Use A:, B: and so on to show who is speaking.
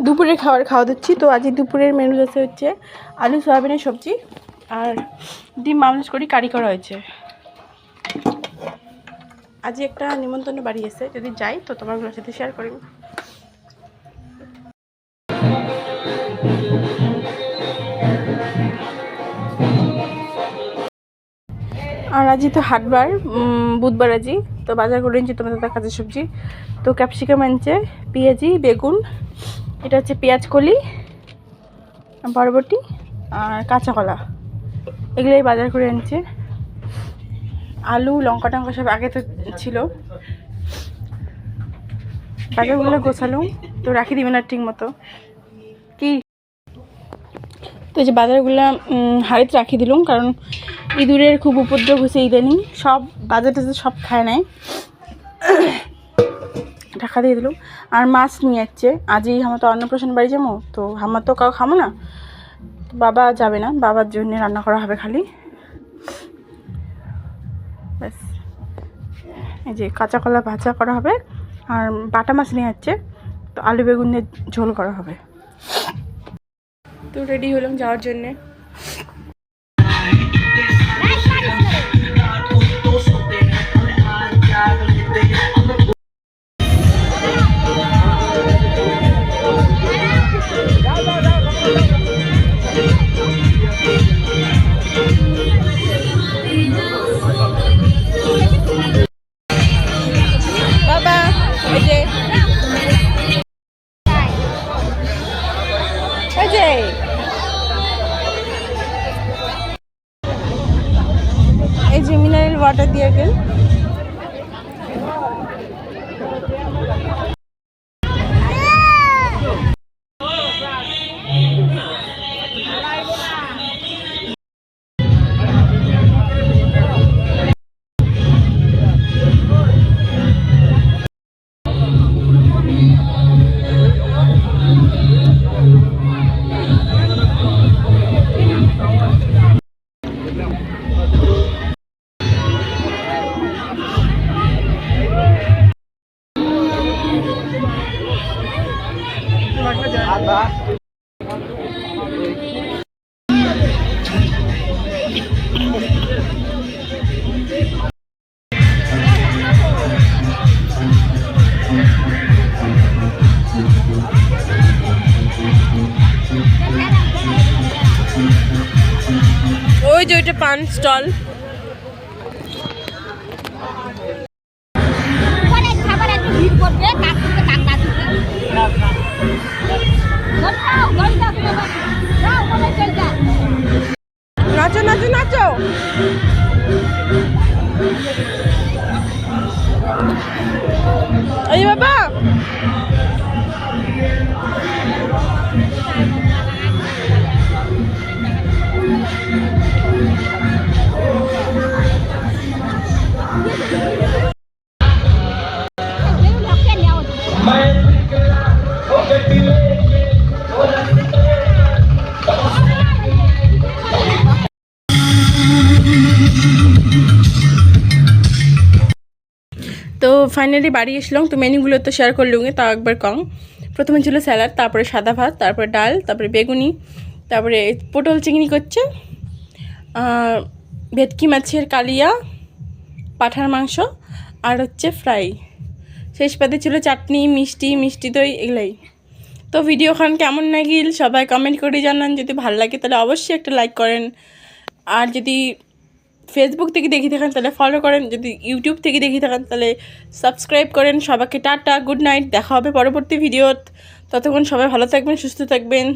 A: দুপুরের খাওয়া দিচ্ছি। তো আজ দুপুরের মেনু আছে হচ্ছে আলু সয়াবিনের সবজি আর ডিম মামলেট করি কারি করা হয়েছে। আজ একটা নিমন্ত্রণ বাড়ি আছে, যদি যাই তো তোমার সাথে শেয়ার করি। আর আজই তো হাটবার, বুধবার আজই তো বাজার করে নিচ্ছি তোমাদের কাজের সবজি। তো ক্যাপসিকাম আনছে, পেঁয়াজি, বেগুন, এটা হচ্ছে পেঁয়াজ কলি, বরবটি আর কাঁচা কলা, এগুলোই বাজার করে আনছে। আলু লঙ্কা টঙ্কা সব আগে তো ছিল, বাজারগুলো গোছালুম তো রাখি দিবে না ঠিক মতো কি। তো এই যে বাজারগুলো হাড়িতে রাখি দিলুম, কারণ ইঁদুরের খুব উপদ্রব হয়েছে ইদানিং, সব বাজার টাজার সব খায় নাই, ঢাকা দিয়ে দিলুম। আর মাছ নিয়ে যাচ্ছে, আজই আমার তো অন্নপ্রাশন বাড়ি যাবো, তো আমার তো কাউ খাবো না, বাবা যাবে না, বাবার জন্য রান্না করা হবে খালি ব্যাস। এই যে কাঁচা কলা ভাজা করা হবে, আর বাটা মাছ নিয়ে যাচ্ছে, তো আলু বেগুন দিয়ে ঝোল করা হবে। তো রেডি হলাম যাওয়ার জন্যে। বাবা এই যে এই যে মিনারেল ওয়াটার দিয়ে গেল। ওই যে ওইটা পান স্টল। নাচো নাচো নাচো। এই বাবা তো ফাইনালি বাড়ি আসলাম। তো মেনুগুলো তো শেয়ার করলুম, তাও একবার কম। প্রথমে ছিল স্যালাড, তারপরে সাদা ভাত, তারপরে ডাল, তারপরে বেগুনি, তারপরে পটল চিংড়ি করছে, ভেটকি মাছের কালিয়া, পাঁঠার মাংস, আর হচ্ছে ফ্রাই। শেষ পাতে ছিল চাটনি, মিষ্টি দই, এগুলাই। তো ভিডিওখান কেমন লাগিল সবাই কমেন্ট করে জানান। যদি ভালো লাগে তাহলে অবশ্যই একটা লাইক করেন, আর যদি ফেসবুক থেকে দেখে থাকেন তাহলে ফলো করেন, যদি ইউটিউব থেকে দেখে থাকেন তাহলে সাবস্ক্রাইব করেন। সবাইকে টাটা, গুড নাইট, দেখা হবে পরবর্তী ভিডিওত। ততক্ষণ সবাই ভালো থাকবেন, সুস্থ থাকবেন।